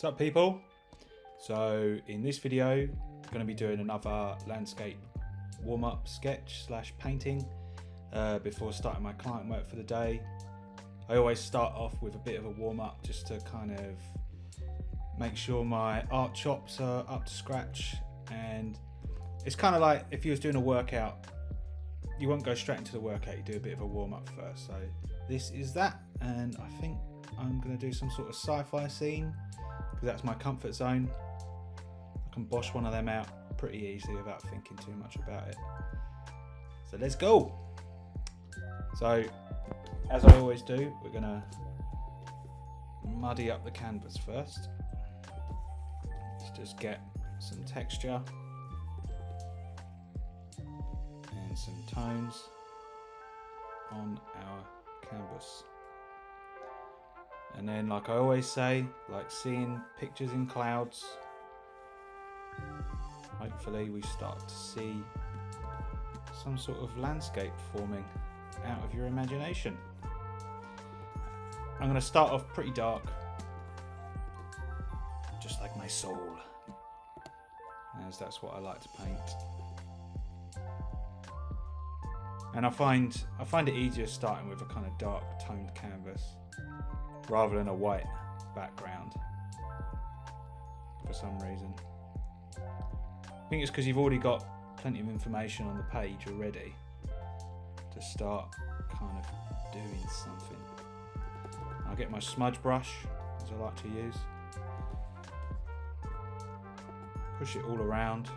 What's up, people? So in this video I'm going to be doing another landscape warm-up sketch / painting before starting my client work for the day. I always start off with a bit of a warm-up just to kind of make sure my art chops are up to scratch, and it's kind of like if you was doing a workout, you won't go straight into the workout, you do a bit of a warm-up first. So this is that, and I think I'm going to do some sort of sci-fi scene because that's my comfort zone. I can bosh one of them out pretty easily without thinking too much about it. So let's go. So as I always do, we're going to muddy up the canvas first. Let's just get some texture and some tones on our canvas. And then, like I always say, like seeing pictures in clouds, hopefully we start to see some sort of landscape forming out of your imagination. I'm going to start off pretty dark, just like my soul, as that's what I like to paint. And I find it easier starting with a kind of dark toned canvas rather than a white background for some reason. I think it's because you've already got plenty of information on the page already to start kind of doing something. I'll get my smudge brush, as I like to use, push it all around.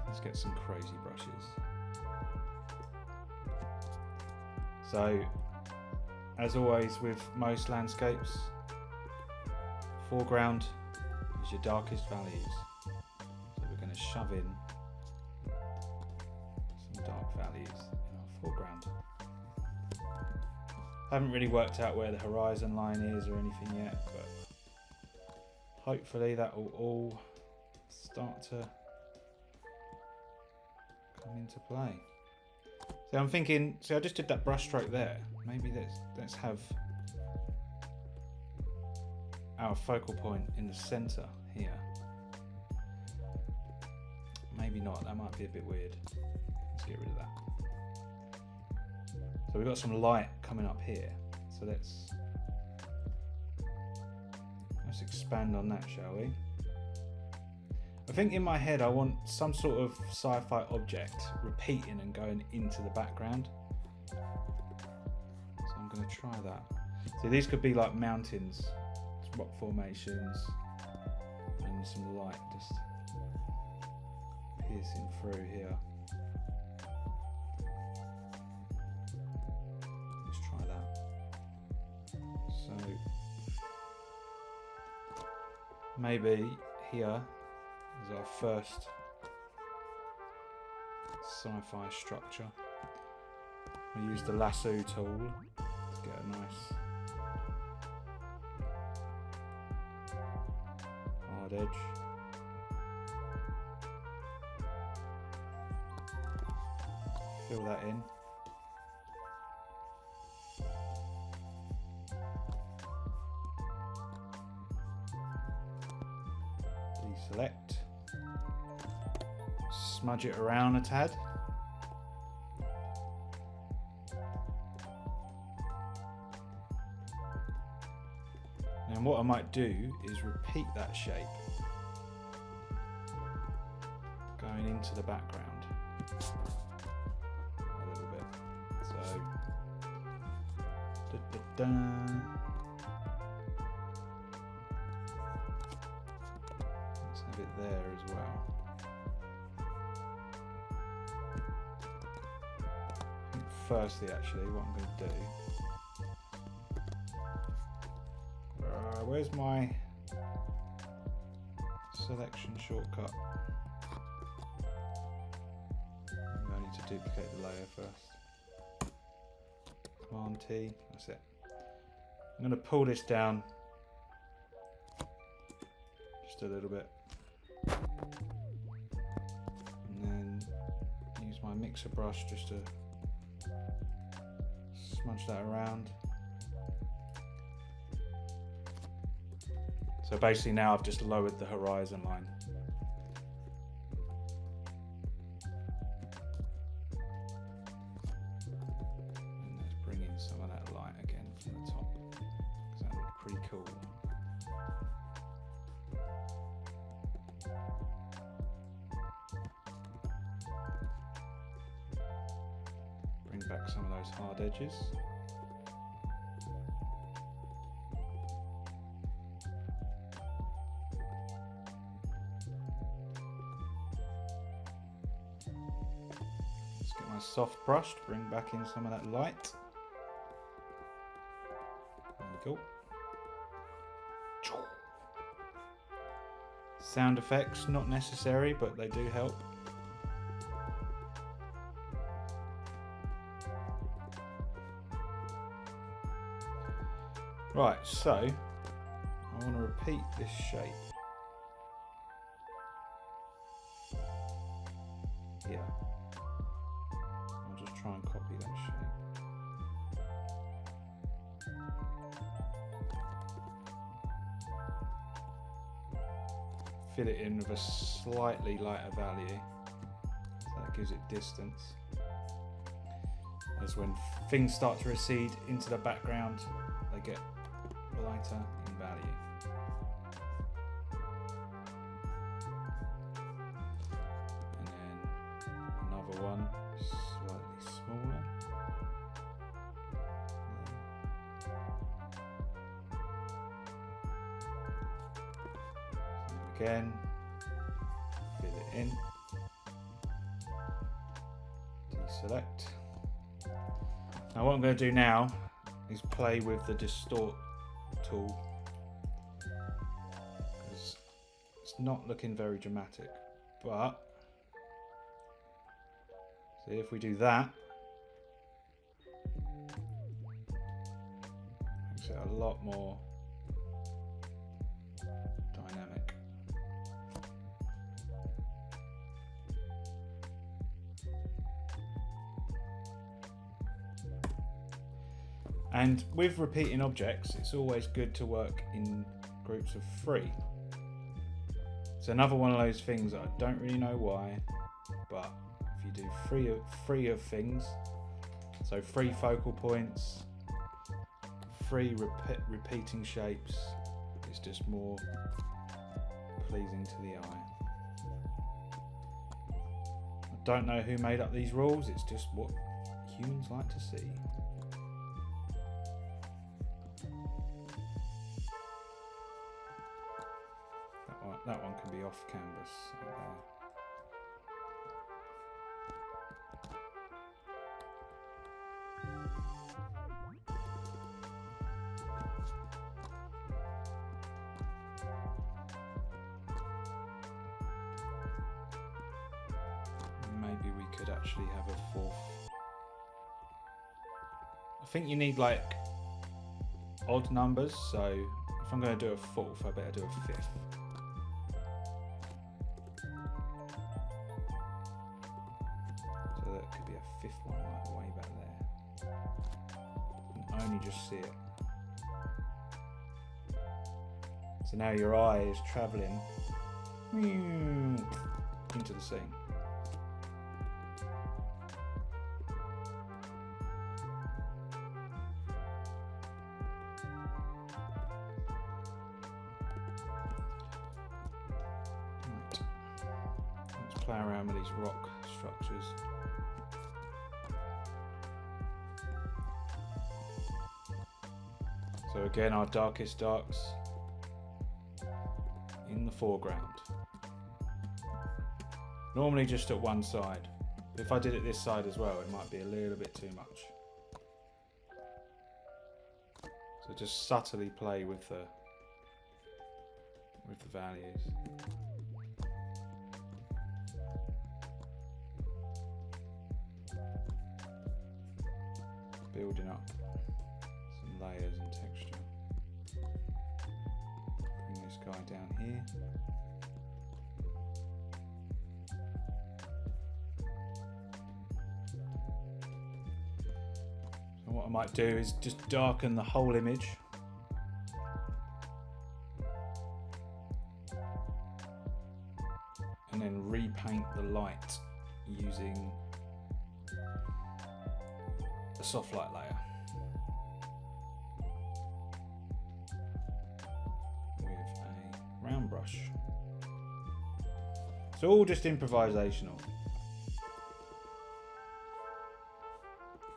Let's get some crazy brushes. So, as always with most landscapes, foreground is your darkest values. So we're going to shove in some dark values in our foreground. Haven't really worked out where the horizon line is or anything yet, but hopefully that will all start to come into play. So I'm thinking, I just did that brush stroke there. Maybe let's have our focal point in the center here. Maybe not, that might be a bit weird. Let's get rid of that. So we've got some light coming up here. So let's expand on that, shall we? I think in my head I want some sort of sci-fi object repeating and going into the background. So I'm going to try that. So these could be like mountains, rock formations, and some light just piercing through here. Let's try that. So maybe here is our first sci-fi structure. I use the lasso tool to get a nice hard edge. Fill that in. Deselect. Smudge it around a tad. And what I might do is repeat that shape going into the background a little bit. So, let's have it there as well. Firstly, actually, what I'm going to do, where's my selection shortcut? I need to duplicate the layer first. Command T, that's it. I'm going to pull this down just a little bit, and then use my mixer brush just to smudge that around. So basically now I've just lowered the horizon line. And let's bring in some of that light again from the top, because that looks pretty cool. Bring back some of those hard edges. Let's get my soft brush to bring back in some of that light. There we go. Sound effects, not necessary, but they do help. Right, so I want to repeat this shape here. I'll just try and copy that shape. Fill it in with a slightly lighter value, so that gives it distance. As when things start to recede into the background, they get lighter in value. And then another one, slightly smaller. And again, fill it in, deselect. Now what I'm going to do now is play with the distort tool, because it's not looking very dramatic, but see if we do that, makes it a lot more dynamic. And with repeating objects, it's always good to work in groups of 3. It's another one of those things that I don't really know why, but if you do three of things, so 3 focal points, 3 repeating shapes, it's just more pleasing to the eye. I don't know who made up these rules, it's just what humans like to see. That one can be off canvas. Maybe we could actually have a 4th. I think you need like odd numbers, so if I'm going to do a 4th, I better do a 5th. That could be a 5th one, like way back there. You can only just see it. So now your eye is travelling into the scene. Right. Let's play around with these rock structures. So again, our darkest darks in the foreground. Normally just at one side. If I did it this side as well, it might be a little bit too much. So just subtly play with the values. Building up some layers and texture. Bring this guy down here. So what I might do is just darken the whole image. light using a soft light layer with a round brush. So all just improvisational.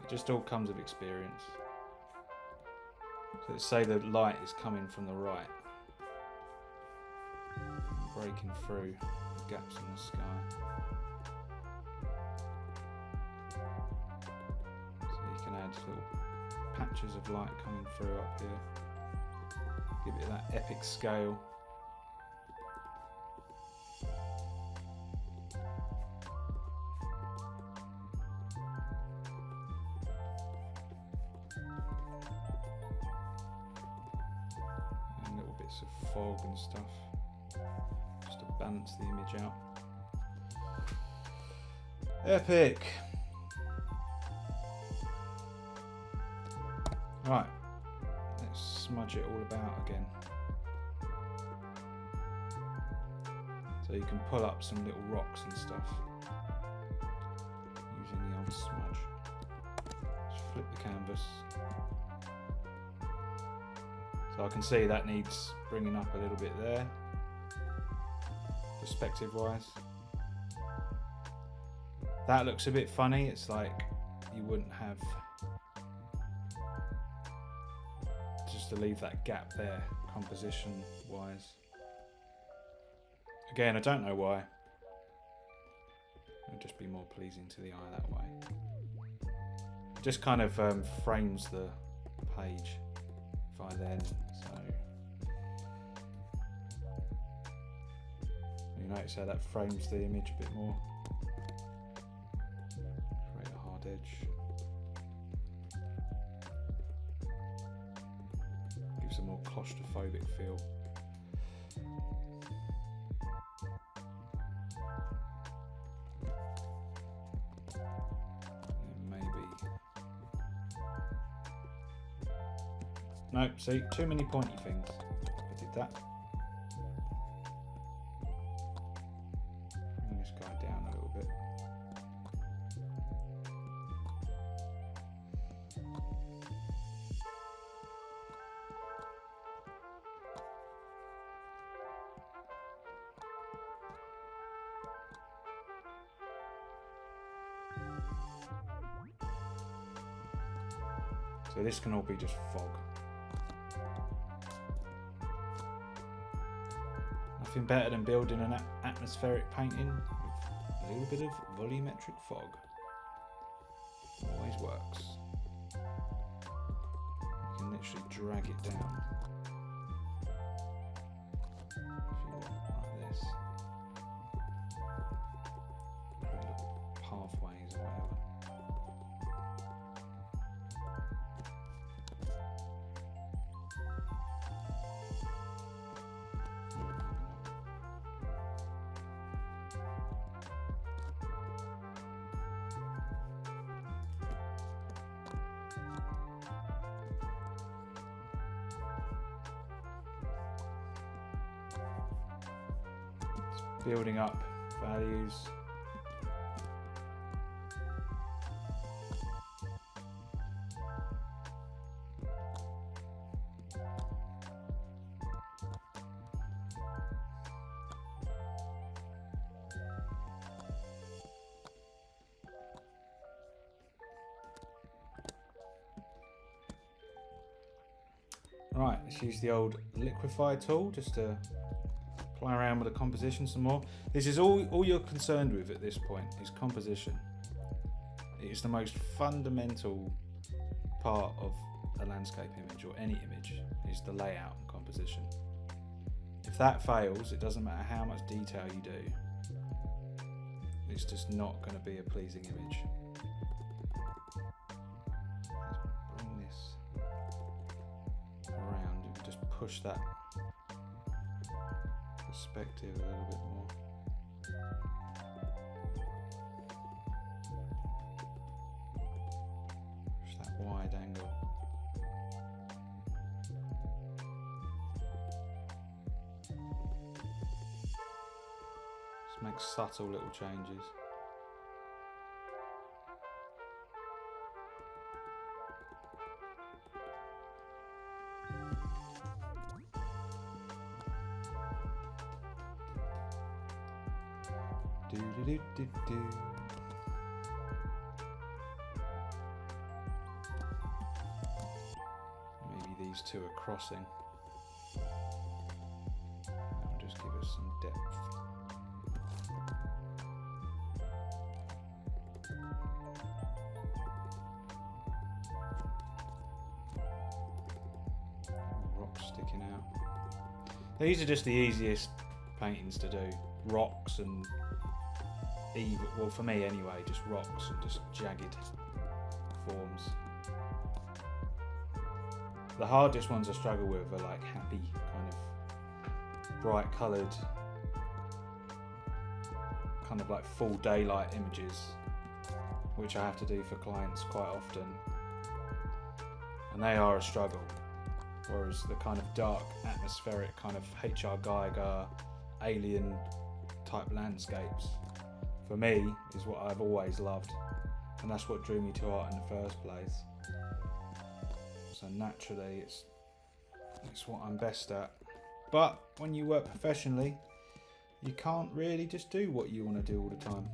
It just all comes with experience. So let's say the light is coming from the right, breaking through the gaps in the sky. So you can add little patches of light coming through up here, give it that epic scale. Of fog and stuff, just to balance the image out. Epic! Right, let's smudge it all about again. So you can pull up some little rocks and stuff using the old smudge. Just flip the canvas. So I can see that needs bringing up a little bit there, perspective wise. That looks a bit funny. It's like you wouldn't have, just to leave that gap there, composition wise. Again, I don't know why. It'll just be more pleasing to the eye that way. It just kind of frames the page by then, so you notice how that frames the image a bit more. Create a hard edge. Gives a more claustrophobic feel. No, see, too many pointy things. I did that. Bring this guy down a little bit. So this can all be just fog. Nothing better than building an atmospheric painting with a little bit of volumetric fog. Always works. You can literally drag it down. If you want, like this. Create little pathways or whatever. Building up values. Right, let's use the old liquify tool just to play around with the composition some more. This is all you're concerned with at this point is composition. It is the most fundamental part of a landscape image or any image is the layout and composition. If that fails, it doesn't matter how much detail you do. It's just not going to be a pleasing image. Let's bring this around and just push that perspective a little bit more. Push that wide angle. Just make subtle little changes. Do do do do do. Maybe these two are crossing. I'll just give us some depth. Rocks sticking out. These are just the easiest paintings to do. Rocks and well, for me anyway, just rocks and just jagged forms. The hardest ones I struggle with are like happy, kind of bright coloured, kind of like full daylight images, which I have to do for clients quite often, and they are a struggle. Whereas the kind of dark, atmospheric, kind of H.R. Geiger, alien type landscapes, for me, is what I've always loved, and that's what drew me to art in the first place. So naturally, it's what I'm best at. But when you work professionally, you can't really just do what you want to do all the time.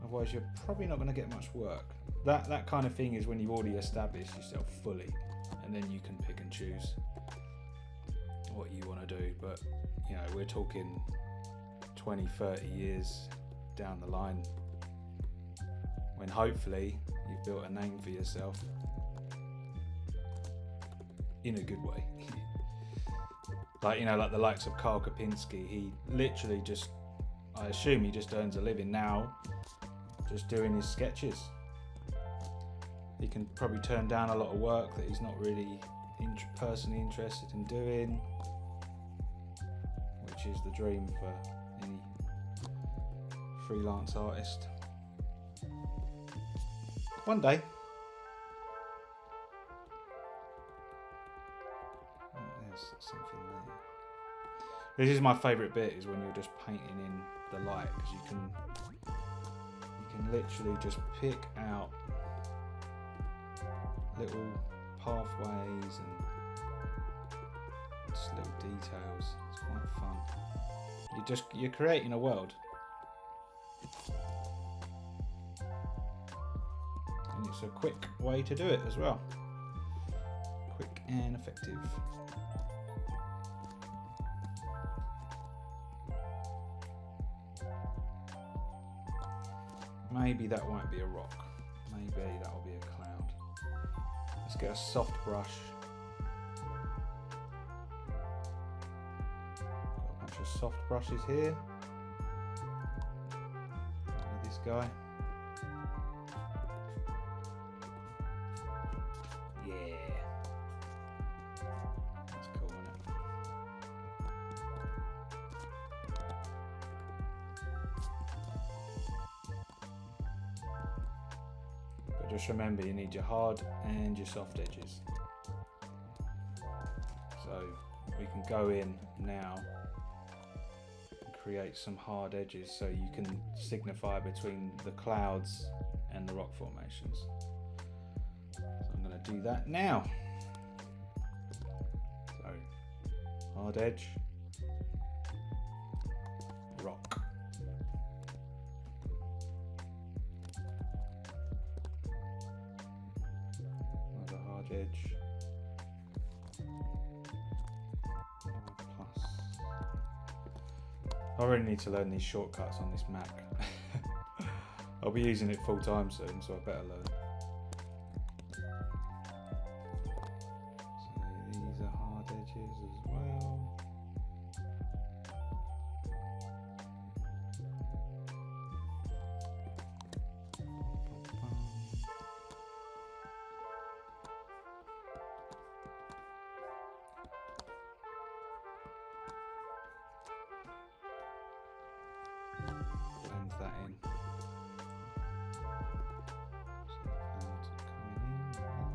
Otherwise, you're probably not going to get much work. That kind of thing is when you've already established yourself fully, and then you can pick and choose what you want to do. But you know, we're talking 20, 30 years down the line, when hopefully you've built a name for yourself in a good way. Like, you know, like the likes of Karl Kopinski, he literally just, I assume he just earns a living now just doing his sketches. He can probably turn down a lot of work that he's not really personally interested in doing, which is the dream for any freelance artist. One day. Oh, there's something there. This is my favourite bit, is when you're just painting in the light, because you can literally just pick out little pathways and just little details. It's quite fun. You're creating a world. And it's a quick way to do it as well. Quick and effective. Maybe that won't be a rock. Maybe that will be a cloud. Let's get a soft brush. Got a bunch of soft brushes here. This guy. Yeah. That's cool, isn't it? But just remember, you need your hard and your soft edges. So we can go in now and create some hard edges so you can signify between the clouds and the rock formations. So I'm going to do that now. So hard edge, rock. Another hard edge. Plus. I really need to learn these shortcuts on this Mac. I'll be using it full time soon, so I better learn. So these are hard edges as well. Blend that in. So the clouds are coming in. Bring it down.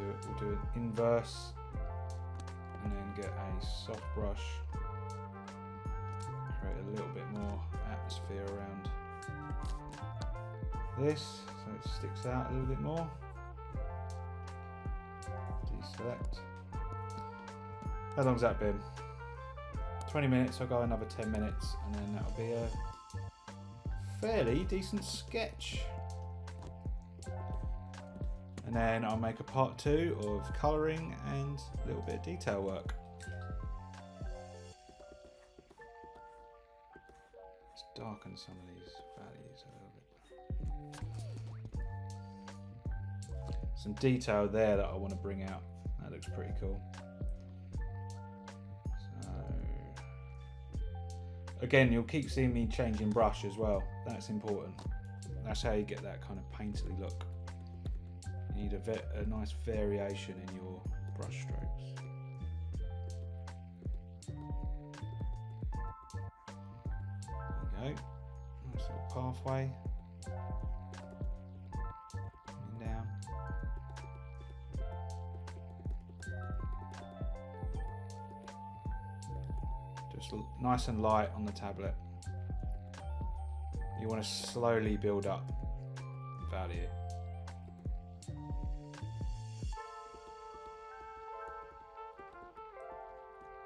do it. We'll do an inverse and then get a soft brush, create a little bit more atmosphere around this so it sticks out a little bit more. Deselect. How long's that been? 20 minutes. I'll go another 10 minutes and then that'll be a fairly decent sketch. And then I'll make a part 2 of colouring and a little bit of detail work. Let's darken some of these values a little bit. Some detail there that I want to bring out. That looks pretty cool. So, again, you'll keep seeing me changing brush as well. That's important. That's how you get that kind of painterly look. You need a nice variation in your brush strokes. There you go. Nice little pathway. And down. Just nice and light on the tablet. You want to slowly build up value.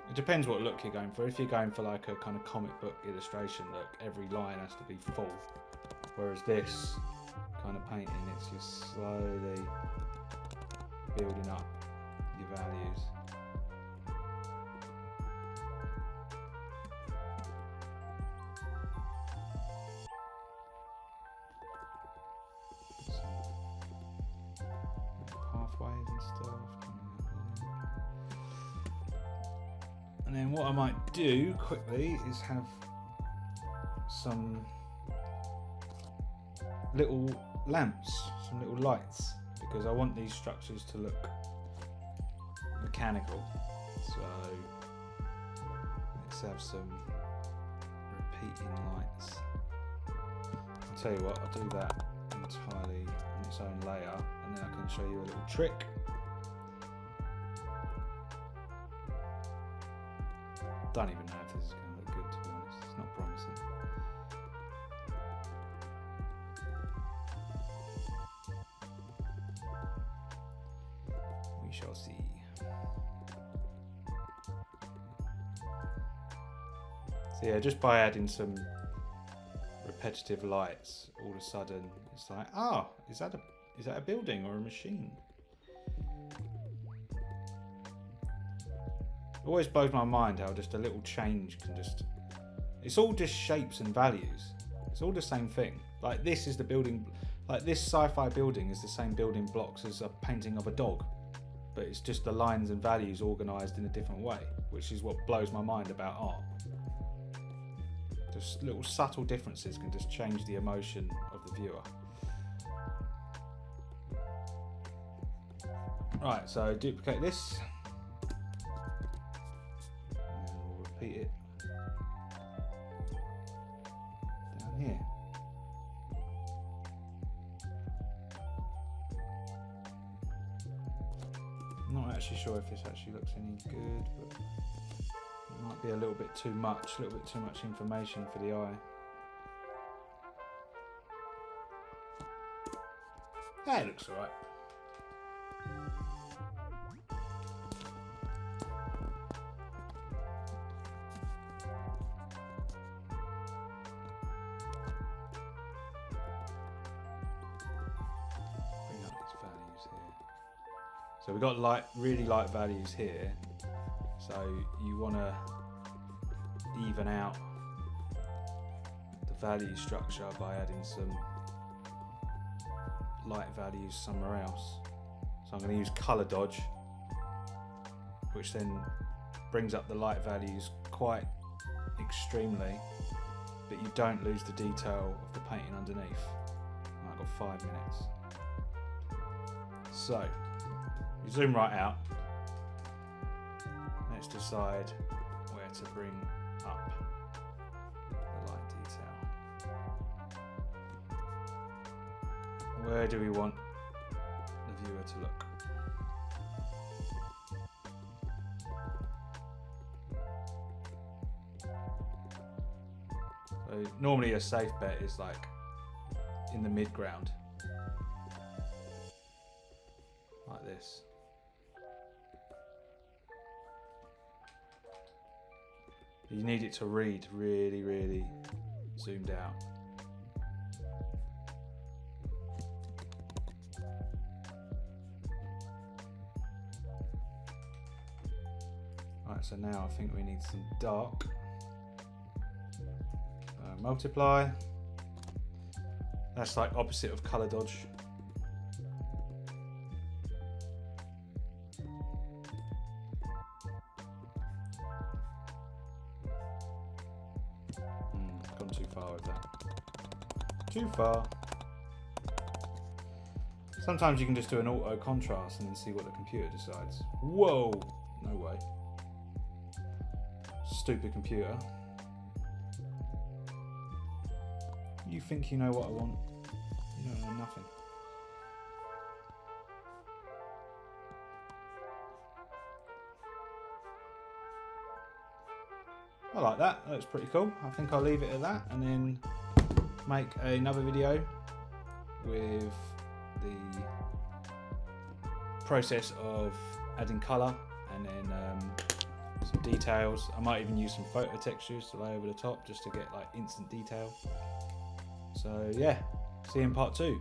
It depends what look you're going for. If you're going for like a kind of comic book illustration look, every line has to be full. Whereas this kind of painting, it's just slowly building up your values. Pathways and stuff. And then what I might do quickly is have some little lamps, some little lights, because I want these structures to look mechanical. So let's have some repeating lights. I'll tell you what, I'll do that entirely on its own layer, and then I can show you a little trick. Don't even know if this is going to look good, to be honest. It's not promising. We shall see. So yeah, just by adding some repetitive lights, all of a sudden it's like, ah, is that a building or a machine? It always blows my mind how just a little change can just... It's all just shapes and values. It's all the same thing. Like this is the building... Like this sci-fi building is the same building blocks as a painting of a dog. But it's just the lines and values organised in a different way, which is what blows my mind about art. Just little subtle differences can just change the emotion of the viewer. Right, so duplicate this. Repeat it down here. I'm not actually sure if this actually looks any good, but it might be a little bit too much information for the eye. That looks alright. So we've got really light values here. So you want to even out the value structure by adding some light values somewhere else. So I'm going to use color dodge, which then brings up the light values quite extremely, but you don't lose the detail of the painting underneath. I've got 5 minutes. So you zoom right out. Let's decide where to bring up the light detail. Where do we want the viewer to look? So normally a safe bet is like in the mid ground, like this. You need it to read really, really zoomed out. Right, so now I think we need some dark. Multiply. That's like opposite of color dodge. Gone too far with that. Too far. Sometimes you can just do an auto contrast and then see what the computer decides. Whoa! No way. Stupid computer. You think you know what I want? You don't know nothing. I like that. That looks pretty cool. I think I'll leave it at that and then make another video with the process of adding colour and then some details. I might even use some photo textures to lay over the top just to get like instant detail. So yeah, see you in part 2.